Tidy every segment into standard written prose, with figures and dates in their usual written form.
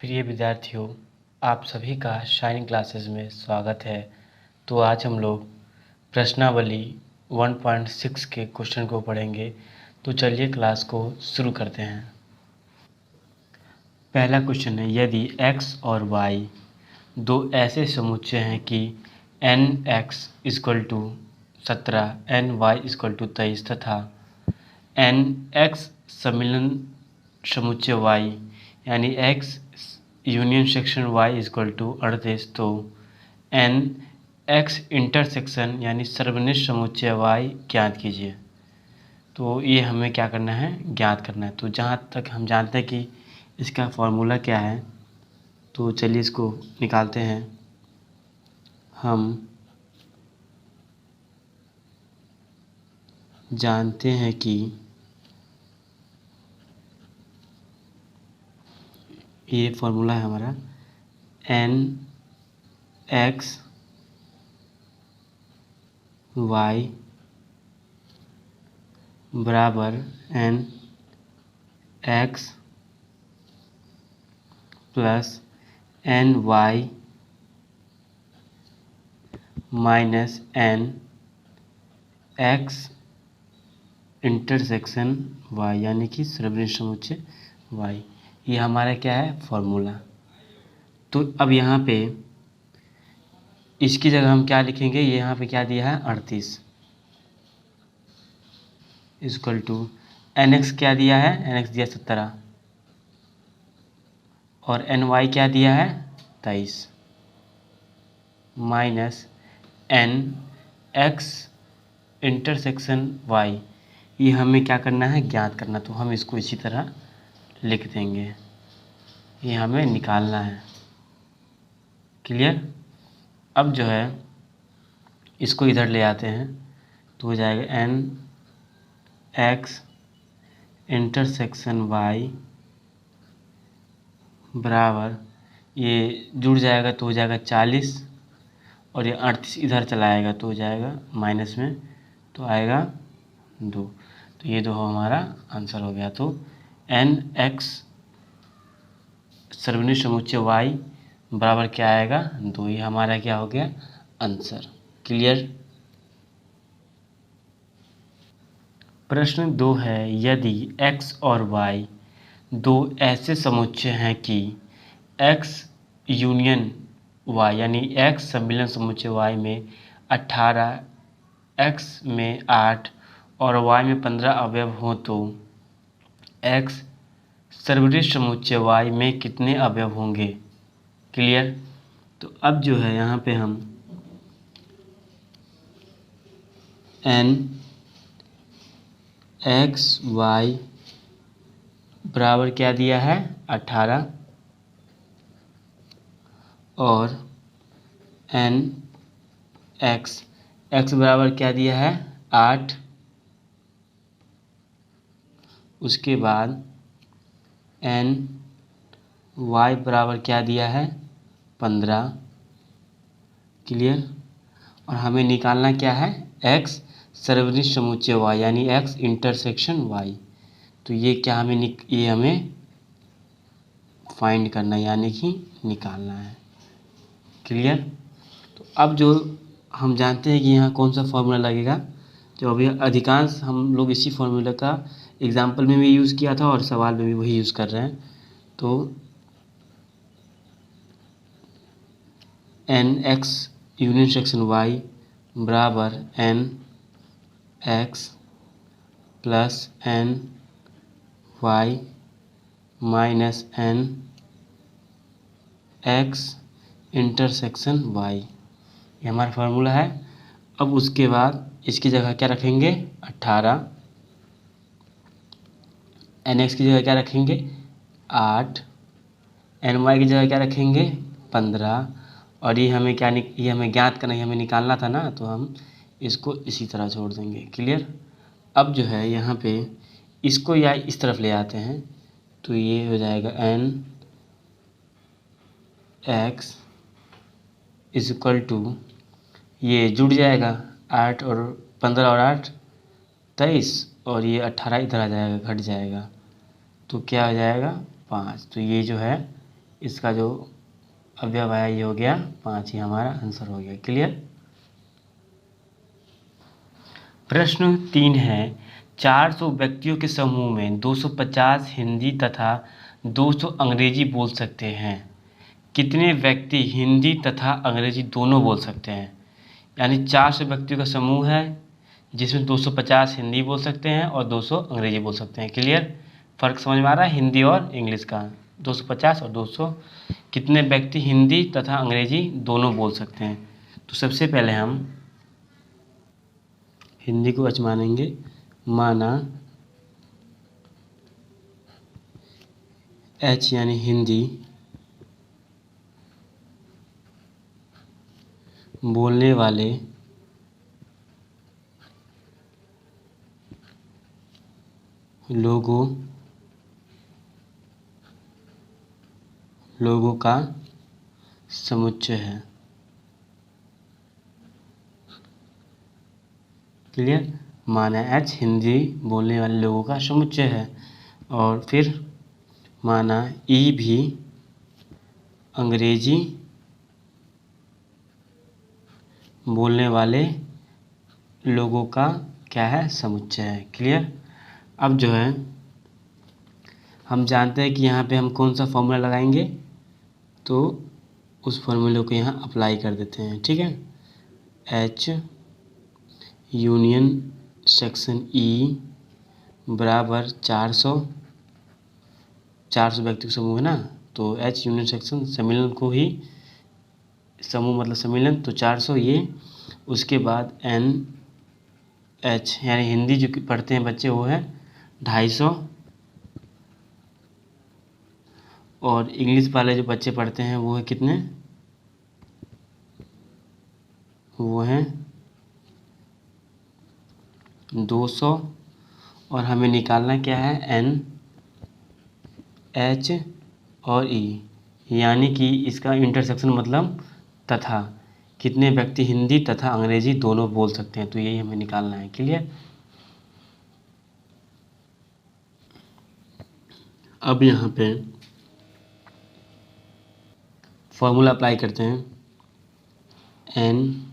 प्रिय विद्यार्थियों, आप सभी का शाइनिंग क्लासेस में स्वागत है। तो आज हम लोग प्रश्नावली 1.6 के क्वेश्चन को पढ़ेंगे। तो चलिए क्लास को शुरू करते हैं। पहला क्वेश्चन है, यदि x और y दो ऐसे समुच्चय हैं कि nx = 17, ny = 23 तथा nx सम्मिलन समुच्चय y यानी x यूनियन सेक्शन y = 38, तो nx इंटरसेक्शन यानी सर्वनिष्ठ समुच्चय y ज्ञात कीजिए। तो ये हमें क्या करना है, ज्ञात करना है। तो जहाँ तक हम जानते हैं कि इसका फॉर्मूला क्या है, तो चलिए इसको निकालते हैं। हम जानते हैं कि ये फॉर्मूला है हमारा nx y बराबर nx plus ny minus nx intersection y यानी कि सर्वनिष्ठ समुच्चय y। ये हमारा क्या है, फॉर्मूला। तो अब यहाँ पे इसकी जगह हम क्या लिखेंगे, ये यहाँ पे क्या दिया है 38 इक्वल टू nx क्या दिया है, nx दिया 17 और ny क्या दिया है 23 माइनस nx इंटरसेक्शन y। ये हमें क्या करना है, ज्ञात करना। तो हम इसको इसी तरह लिख देंगे, ये हमें निकालना है। क्लियर। अब जो है इसको इधर ले आते हैं तो हो जाएगा nx इंटरसेक्शन y बराबर, ये जुड़ जाएगा तो हो जाएगा 40 और ये 38 इधर चला आएगा तो हो जाएगा माइनस में, तो आएगा 2। तो ये 2 हमारा आंसर हो गया। तो nx सर्वनिष्ठ समुच्चय y बराबर क्या आएगा 2। ये हमारा क्या हो गया, आंसर। क्लियर। प्रश्न 2 है, यदि x और y दो ऐसे समुच्चय हैं कि x यूनियन y यानी x सम्मिलन समुच्चय y में 18, x में 8 और y में 15 अवयव हों, तो x सर्वनिष्ठ समुच्चय y में कितने अवयव होंगे। क्लियर। तो अब जो है यहाँ पे हम nxy बराबर क्या दिया है 18 और x बराबर क्या दिया है 8, उसके बाद ny बराबर क्या दिया है 15। क्लियर। और हमें निकालना क्या है, x सर्वनिष्ठ समुच्चय y यानी x इंटरसेक्शन y। तो ये क्या हमें ये हमें फाइंड करना है यानी कि निकालना है। क्लियर। तो अब जो हम जानते हैं कि यहाँ कौन सा फॉर्मूला लगेगा, जो अभी अधिकांश हम लोग इसी फॉर्मूला का एग्जाम्पल में भी यूज़ किया था और सवाल में भी वही यूज़ कर रहे हैं। तो nx यूनियन सेक्शन y बराबर nx plus ny minus nx intersection y। ये हमारा फार्मूला है। अब उसके बाद इसकी जगह क्या रखेंगे 18, nx की जगह क्या रखेंगे 8, ny की जगह क्या रखेंगे 15 और ये हमें क्या ये हमें ज्ञात करना, ये हमें निकालना था ना, तो हम इसको इसी तरह छोड़ देंगे। क्लियर। अब जो है यहाँ पे इसको या इस तरफ ले आते हैं तो ये हो जाएगा nx इक्वल टू, ये जुड़ जाएगा 8 और 15 और 8 23 और ये 18 इधर आ जाएगा, घट जाएगा तो क्या हो जाएगा 5। तो ये जो है इसका जो अवयव आया ये हो गया 5, ही हमारा आंसर हो गया। क्लियर। प्रश्न 3 है, 400 व्यक्तियों के समूह में 250 हिंदी तथा 200 अंग्रेजी बोल सकते हैं। कितने व्यक्ति हिंदी तथा अंग्रेजी दोनों बोल सकते हैं? यानी 400 व्यक्तियों का समूह है जिसमें 250 हिंदी बोल सकते हैं और 200 अंग्रेजी बोल सकते हैं। क्लियर। फ़र्क समझ में आ रहा है हिंदी और इंग्लिश का? 250 और 200। कितने व्यक्ति हिंदी तथा अंग्रेजी दोनों बोल सकते हैं? तो सबसे पहले हम हिंदी को एच मानेंगे। माना एच यानी हिंदी बोलने वाले लोगों का समुच्चय है। क्लियर। माना एच हिंदी बोलने वाले लोगों का समुच्चय है, और फिर माना ई भी अंग्रेजी बोलने वाले लोगों का क्या है? समुच्चय है। क्लियर। अब जो है हम जानते हैं कि यहाँ पे हम कौन सा फॉर्मूला लगाएंगे, तो उस फॉर्मूले को यहाँ अप्लाई कर देते हैं। ठीक है। एच यूनियन सेक्शन ई बराबर 400 व्यक्ति का समूह है ना, तो एच यूनियन सेक्शन सम्मिलन को ही समूह मतलब सम्मिलन, तो 400 ये। उसके बाद एन एच यानी हिंदी जो पढ़ते हैं बच्चे वो है 250, और इंग्लिश वाले जो बच्चे पढ़ते हैं वो है कितने? वो हैं 200। और हमें निकालना क्या है? एन एच और ई, यानी कि इसका इंटरसेक्शन मतलब तथा कितने व्यक्ति हिंदी तथा अंग्रेजी दोनों बोल सकते हैं, तो यही हमें निकालना है। क्लियर। अब यहाँ पे फॉर्मूला अप्लाई करते हैं। N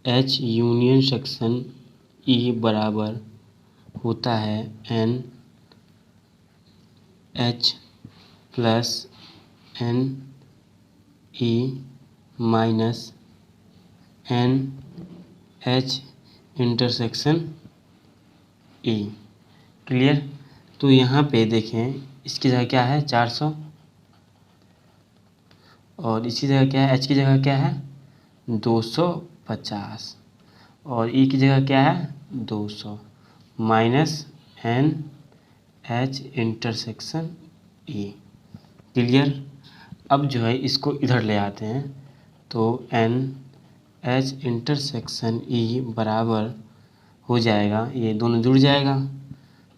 H union section E बराबर होता है N H plus N E minus N H intersection E. Clear. तो यहाँ पे देखें इसकी जगह क्या है? 400, और इसकी जगह क्या है? एच की जगह क्या है? 250, और ई की जगह क्या है? 200 minus N H intersection E. Clear. अब जो है इसको इधर ले आते हैं, तो एन एच इंटरसेक्शन ई बराबर हो जाएगा, ये दोनों जुड़ जाएगा,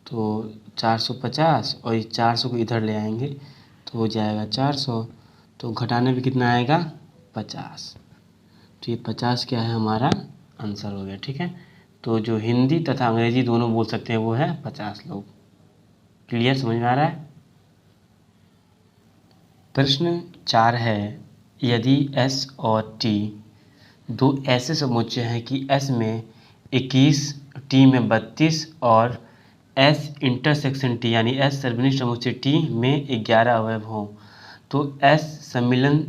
तो 450, और ये 400 को इधर ले आएंगे तो हो जाएगा 400, तो घटाने पे कितना आएगा? 50। तो ये 50 क्या है? हमारा आंसर हो गया। ठीक है। तो जो हिंदी तथा अंग्रेजी दोनों बोल सकते हैं वो है 50 लोग। क्लियर, समझ में आ रहा है? प्रश्न 4 है, यदि S और T दो ऐसे समुच्चय हैं कि S में 21, T में 32 और S इंटरसेक्शन T यानी S सार्वजनिक समुच्चय T में 11 अवयव हों, तो S सम्मिलन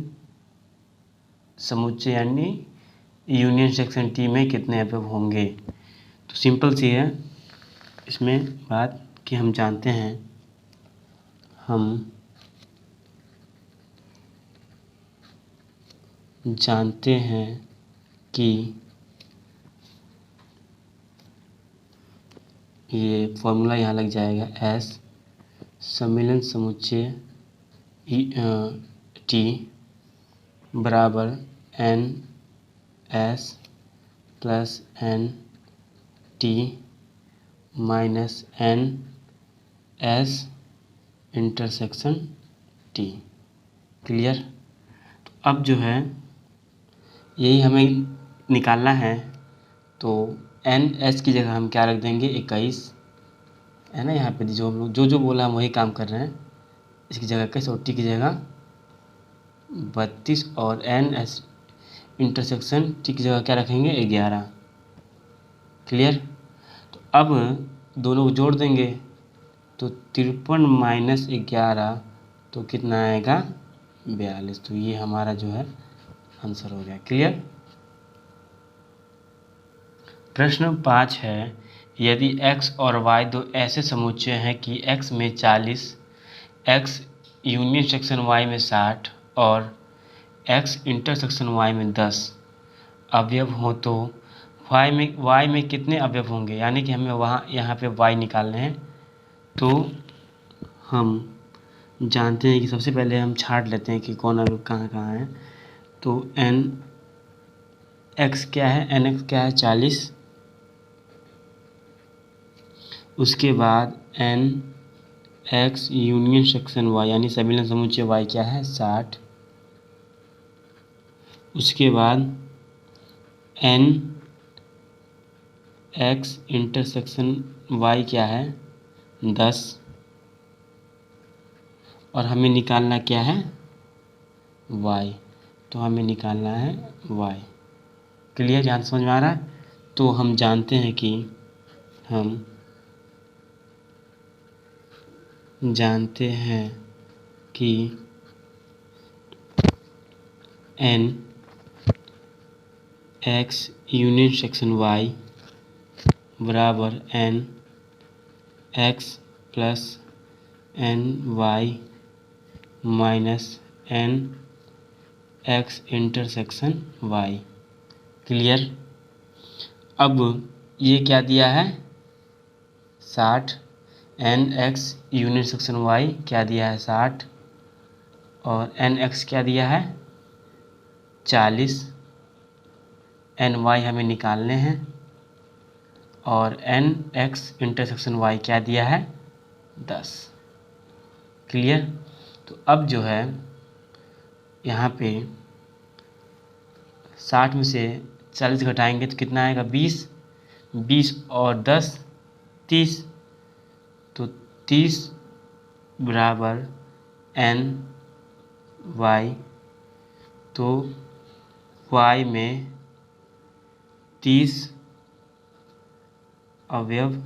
समुच्चय यानी यूनियन सेक्शन T में कितने अवयव होंगे? तो सिंपल सी है इसमें बात कि हम जानते हैं कि ये फॉर्मूला यहाँ लग जाएगा। S सम्मिलन समुच्चय T बराबर N S plus N T minus N S intersection T. Clear. तो अब जो है यही हमें निकालना है, तो एन एच की जगह हम क्या रख देंगे? 21 है ना। यहाँ पे जो हम लोग जो बोला हम वही काम कर रहे हैं। इसकी जगह 21 और टी की जगह 32 और n एस इंटरसेक्शन टी की जगह क्या रखेंगे 11। क्लियर। तो अब दोनों को जोड़ देंगे तो 53 माइनस 11 तो कितना आएगा 42। तो ये हमारा जो है आंसर हो गया। क्लियर। प्रश्न 5 है, यदि x और y दो ऐसे समुच्चय हैं कि x में 40, x यूनियन सेक्शन y में 60 और x इंटरसेक्शन y में 10 अवयव हो तो y में कितने अवयव होंगे। यानी कि हमें यहाँ पे y निकालने हैं। तो हम जानते हैं कि सबसे पहले हम छांट लेते हैं कि कौन अवयव कहाँ कहाँ है। तो x क्या है 40। उसके बाद n x union section y यानी समीकरण समुच्चय y क्या है 60। उसके बाद n x इंटरसेक्शन y क्या है 10 और हमें निकालना क्या है y। तो हमें निकालना है y। क्लियर। ध्यान समझ में आ रहा है। तो हम जानते हैं कि n x union section y बराबर n x plus n y minus n x intersection y। Clear. अब ये क्या दिया है 60, n x union section y क्या दिया है 60 और n x क्या दिया है 40, n y हमें निकालने हैं और n x इंटरसेक्शन y क्या दिया है 10। क्लियर। तो अब जो है यहाँ पे 60 में से 40 घटाएंगे तो कितना आएगा 20 और 10 30। तो 30 बराबर n y। तो y में 30 अवयव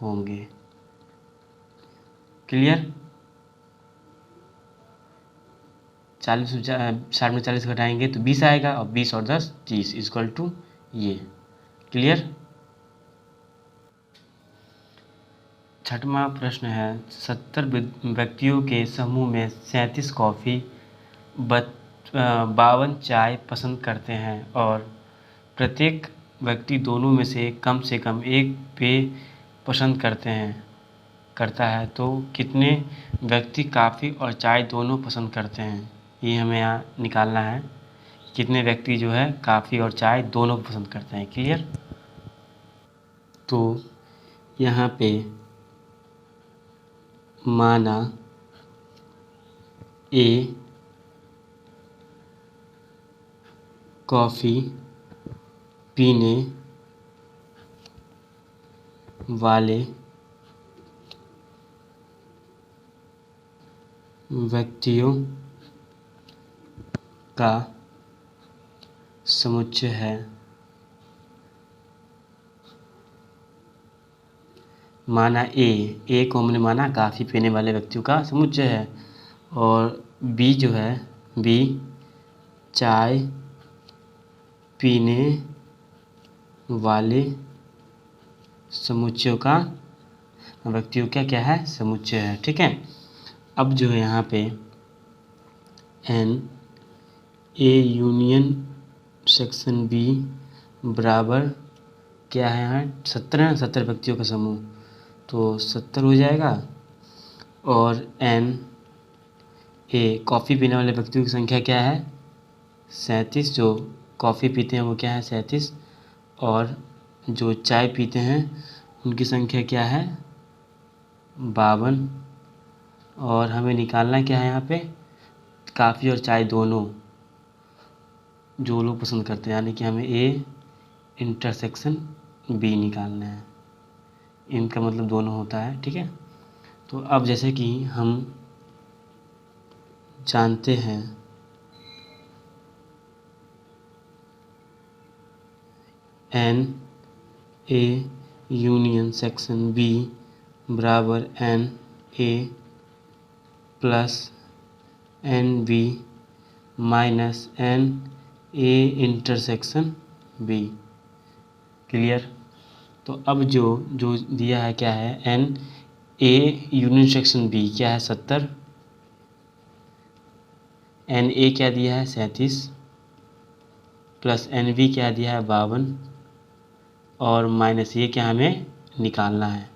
होंगे। क्लियर। 60 में 40 घटाएंगे तो 20 आएगा और 20 और 10 30 इक्वल टू ये। क्लियर। छठवां प्रश्न है, 70 व्यक्तियों के समूह में 37 कॉफ़ी 52 चाय पसंद करते हैं और प्रत्येक व्यक्ति दोनों में से कम एक पेय पसंद करता है तो कितने व्यक्ति कॉफ़ी और चाय दोनों पसंद करते हैं। ये हमें यहाँ निकालना है कितने व्यक्ति जो है कॉफ़ी और चाय दोनों पसंद करते हैं। क्लियर। तो यहाँ पे माना ए कॉफ़ी पीने वाले व्यक्तियों का समुच्चय है। माना ए को हमने माना काफ़ी पीने वाले व्यक्तियों का समुच्चय है और बी जो है बी चाय पीने वाले समुच्चयों का व्यक्तियों का क्या है समुच्चय है। ठीक है। अब जो है यहाँ पे n A union section B बराबर क्या है यहाँ 70 है 70 व्यक्तियों का समूह तो 70 हो जाएगा और n ए कॉफ़ी पीने वाले व्यक्तियों की संख्या क्या है 37 जो कॉफ़ी पीते हैं वो क्या है 37 और जो चाय पीते हैं उनकी संख्या क्या है 52 और हमें निकालना क्या है यहाँ पे कॉफ़ी और चाय दोनों जो लोग पसंद करते हैं यानी कि हमें ए इंटरसेक्शन बी निकालना है। इनका मतलब दोनों होता है। ठीक है। तो अब जैसे कि हम जानते हैं n A union section B बराबर N A plus N B minus N A intersection B. Clear. तो अब जो दिया है क्या है, n A union section B क्या है 70, एन ए क्या दिया है 37, प्लस एन बी क्या दिया है 52, और माइनस ये क्या हमें निकालना है।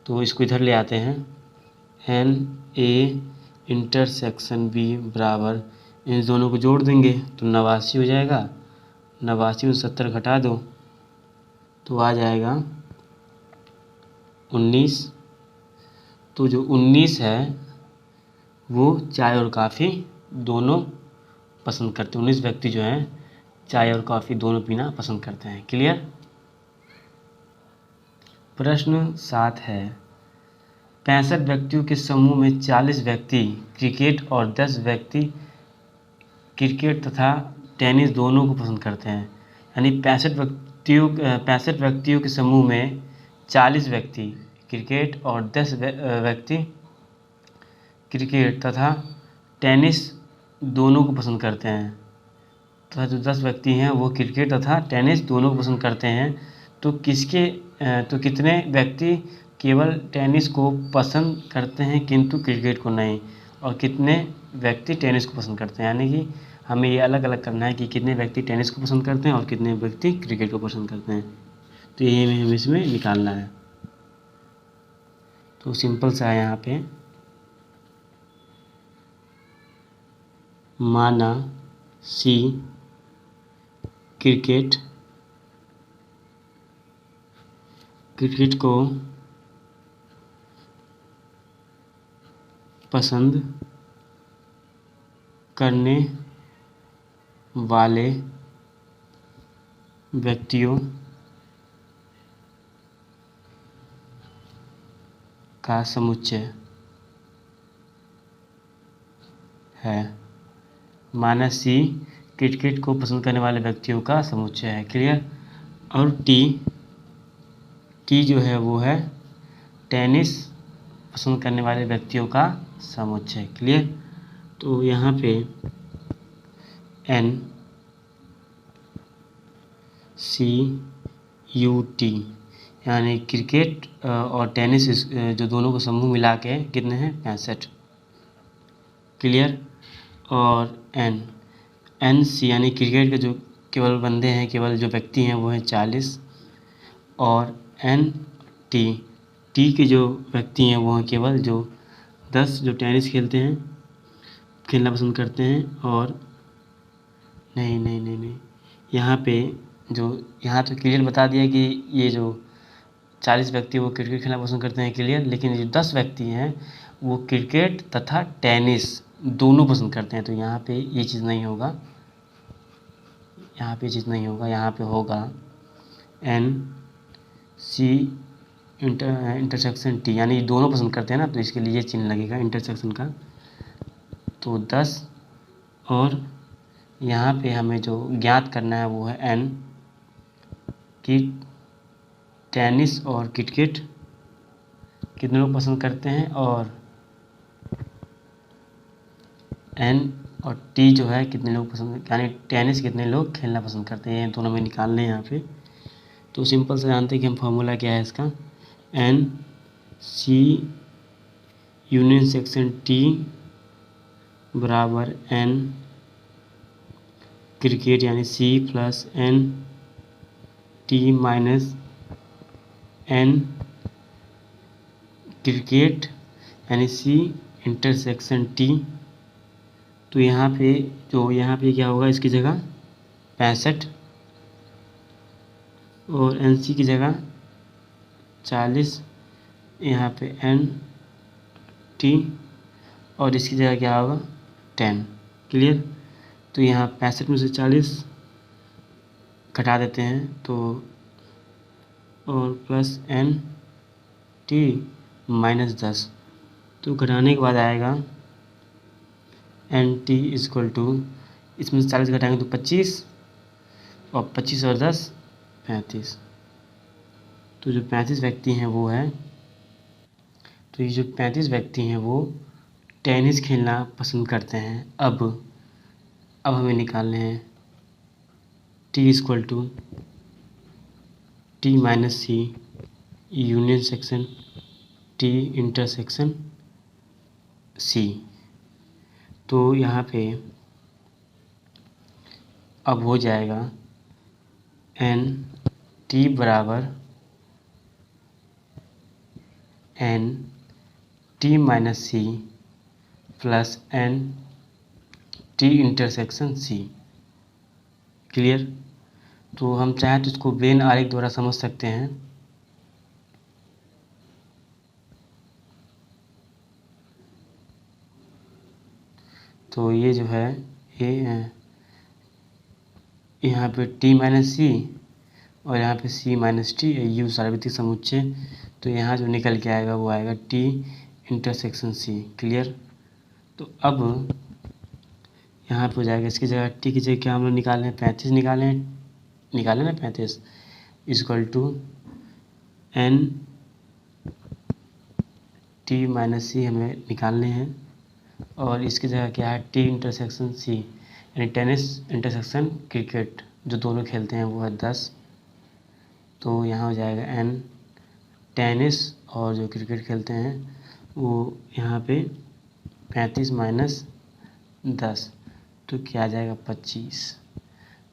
तो इसको इधर ले आते हैं, एन ए इंटरसेक्शन बी बराबर, इन दोनों को जोड़ देंगे तो 89 हो जाएगा, 89 में 70 घटा दो तो आ जाएगा 19। तो जो 19 है वो चाय और कॉफ़ी दोनों पसंद करते हैं। 19 व्यक्ति जो हैं चाय और कॉफ़ी दोनों पीना पसंद करते हैं। क्लियर। प्रश्न 7 है, 65 व्यक्तियों के समूह में 40 व्यक्ति क्रिकेट और 10 व्यक्ति क्रिकेट तथा टेनिस दोनों को पसंद करते हैं। यानी 65 व्यक्तियों के समूह में 40 व्यक्ति क्रिकेट और 10 व्यक्ति क्रिकेट तथा टेनिस दोनों को पसंद करते हैं। तथा जो 10 व्यक्ति हैं वो क्रिकेट तथा टेनिस दोनों को पसंद करते हैं। तो कितने व्यक्ति केवल टेनिस को पसंद करते हैं किंतु क्रिकेट को नहीं, और कितने व्यक्ति टेनिस को पसंद करते हैं। यानी कि हमें ये अलग अलग करना है कि कितने व्यक्ति टेनिस को पसंद करते हैं और कितने व्यक्ति क्रिकेट को पसंद करते हैं। तो ये हमें इसमें निकालना है। तो सिंपल सा है यहाँ पे, माना सी क्रिकेट को पसंद करने वाले व्यक्तियों का समुच्चय है। माना सी क्रिकेट को पसंद करने वाले व्यक्तियों का समुच्चय है। क्लियर। और टी जो है वो है टेनिस पसंद करने वाले व्यक्तियों का समुच्चय। क्लियर। तो यहाँ पे एन सी यू टी यानी क्रिकेट और टेनिस जो दोनों को समूह मिला के कितने हैं 65। क्लियर। और एन सी यानी क्रिकेट के जो केवल बंदे हैं, केवल जो व्यक्ति हैं वो हैं 40, और एन टी के जो व्यक्ति हैं वो हैं केवल जो 10 जो टेनिस खेलना पसंद करते हैं। और नहीं यहाँ तो क्लियर बता दिया कि ये जो 40 व्यक्ति वो क्रिकेट खेलना पसंद करते हैं। क्लियर। लेकिन जो 10 व्यक्ति हैं वो क्रिकेट तथा टेनिस दोनों पसंद करते हैं। तो यहाँ पे ये चीज़ नहीं होगा, यहाँ पे होगा एन सी इंटरसेक्शन टी, यानी दोनों पसंद करते हैं ना, तो इसके लिए चिन्ह लगेगा इंटरसेक्शन का। तो 10, और यहाँ पे हमें जो ज्ञात करना है वो है एन कि टेनिस और क्रिकेट कितने लोग पसंद करते हैं, और एन और टी जो है कितने लोग पसंद, यानी टेनिस कितने लोग खेलना पसंद करते हैं, दोनों में निकालने हैं यहाँ पे। तो सिंपल से जानते हैं कि हम फार्मूला क्या है इसका, N C union section T बराबर एन क्रिकेट यानी C plus N T minus N cricket यानी सी इंटरसेक्शन टी। तो यहाँ पे क्या होगा, इसकी जगह 65 और एन सी की जगह 40, यहाँ पे एन टी और इसकी जगह क्या होगा 10। क्लियर। तो यहाँ 65 में से 40 घटा देते हैं तो, और प्लस एन टी माइनस 10, तो घटाने के बाद आएगा एन टी इजक्वल टू, इसमें 40 घटाएंगे तो 25, और 25 और 10 35। तो जो 35 व्यक्ति हैं वो है, तो ये जो 35 व्यक्ति हैं वो टेनिस खेलना पसंद करते हैं। अब हमें निकालने हैं T is equal to T minus C union section T intersection C. तो यहाँ पे अब हो जाएगा एन टी बराबर N T minus C plus N T intersection C. Clear? तो हम चाहें तो इसको वेन आरेख द्वारा समझ सकते हैं। तो ये जो है ये यहाँ पे टी माइनस सी और यहाँ पे सी माइनस टी, यू सार्वत्रिक समुच्चय। तो यहाँ जो निकल के आएगा वो आएगा टी इंटरसेक्शन सी। क्लियर? तो अब यहाँ पे हो जाएगा, इसकी जगह टी की जगह क्या हम लोग निकालें, 35 निकालें ना, 35 equal to n T minus C हमें निकालने हैं, और इसकी जगह क्या है टी इंटरसेक्शन सी, यानी टेनिस इंटरसेक्शन क्रिकेट जो दोनों खेलते हैं वो है 10। तो यहाँ हो जाएगा एन टेनिस और जो क्रिकेट खेलते हैं वो यहाँ पे 35 माइनस 10, तो क्या आ जाएगा 25।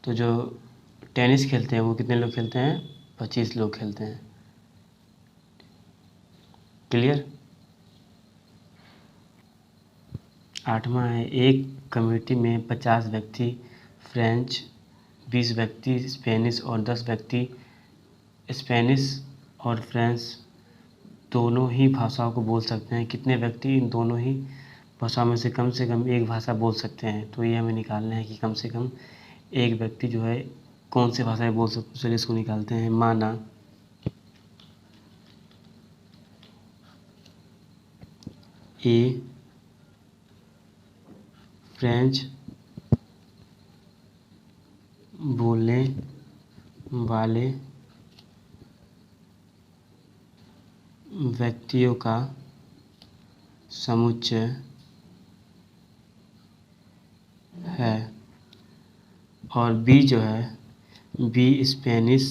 तो जो टेनिस खेलते हैं वो कितने लोग खेलते हैं, 25 लोग खेलते हैं। क्लियर? 8वां है, एक कम्युनिटी में 50 व्यक्ति फ्रेंच, 20 व्यक्ति स्पेनिश और 10 व्यक्ति स्पेनिश और फ्रेंच दोनों ही भाषाओं को बोल सकते हैं। कितने व्यक्ति इन दोनों ही भाषाओं में से कम एक भाषा बोल सकते हैं? तो ये हमें निकालना है कि कम से कम एक व्यक्ति जो है कौन सी भाषाएं बोल सकते। चलिए इसको निकालते हैं। माना ए फ्रेंच बोलने वाले व्यक्तियों का समुच्चय है, और बी जो है बी स्पेनिश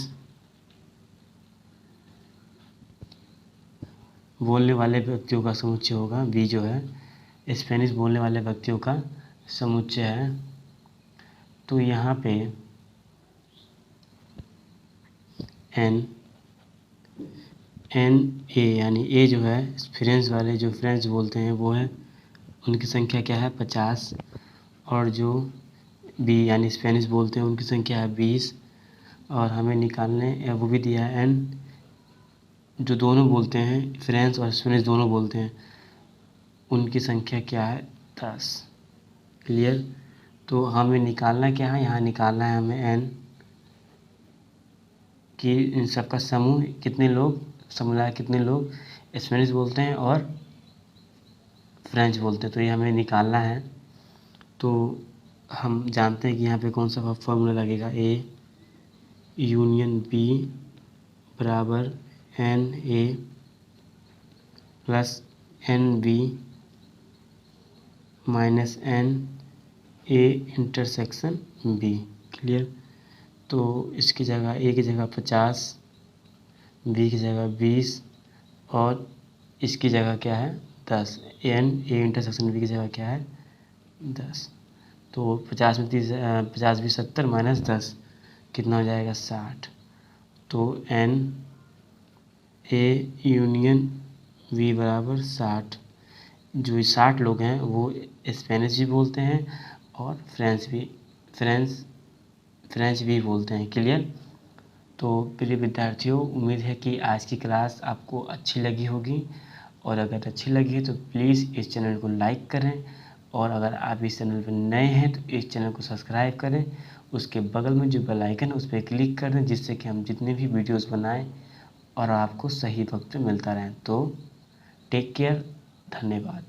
बोलने वाले व्यक्तियों का समुच्चय होगा। बी जो है स्पेनिश बोलने वाले व्यक्तियों का समुच्चय है। तो यहाँ पे एन ए यानी ए जो है फ्रेंच वाले जो फ्रेंच बोलते हैं वो है, उनकी संख्या क्या है 50, और जो बी यानी स्पेनिश बोलते हैं उनकी संख्या है 20, और हमें निकालने वो भी दिया है एन जो दोनों बोलते हैं फ्रेंच और स्पेनिश दोनों बोलते हैं उनकी संख्या क्या है 10। क्लियर? तो हमें निकालना क्या है, यहाँ निकालना है हमें एन कि इन सबका समूह कितने लोग, समुदाय कितने लोग स्पेनिश बोलते हैं और फ्रेंच बोलते हैं। तो ये हमें निकालना है। तो हम जानते हैं कि यहाँ पे कौन सा फॉर्मूला लगेगा, ए यूनियन बी बराबर N A plus N B minus N A intersection B. Clear? तो इसकी जगह ए की जगह 50, बी की जगह 20 और इसकी जगह क्या है 10। एन ए इंटरसेक्शन बी की जगह क्या है 10। तो 50 में 30 50 भी 70 माइनस 10 कितना हो जाएगा 60। तो एन ए यूनियन वी बराबर 60। जो 60 लोग हैं वो स्पेनिश भी बोलते हैं और फ्रेंच भी बोलते हैं। क्लियर? तो प्रिय विद्यार्थियों, उम्मीद है कि आज की क्लास आपको अच्छी लगी होगी, और अगर अच्छी लगी है तो प्लीज़ इस चैनल को लाइक करें, और अगर आप इस चैनल पर नए हैं तो इस चैनल को सब्सक्राइब करें। उसके बगल में जो बेल आइकन है उस पर क्लिक कर दें, जिससे कि हम जितने भी वीडियोस बनाएं और आपको सही वक्त पे मिलता रहे। तो टेक केयर, धन्यवाद।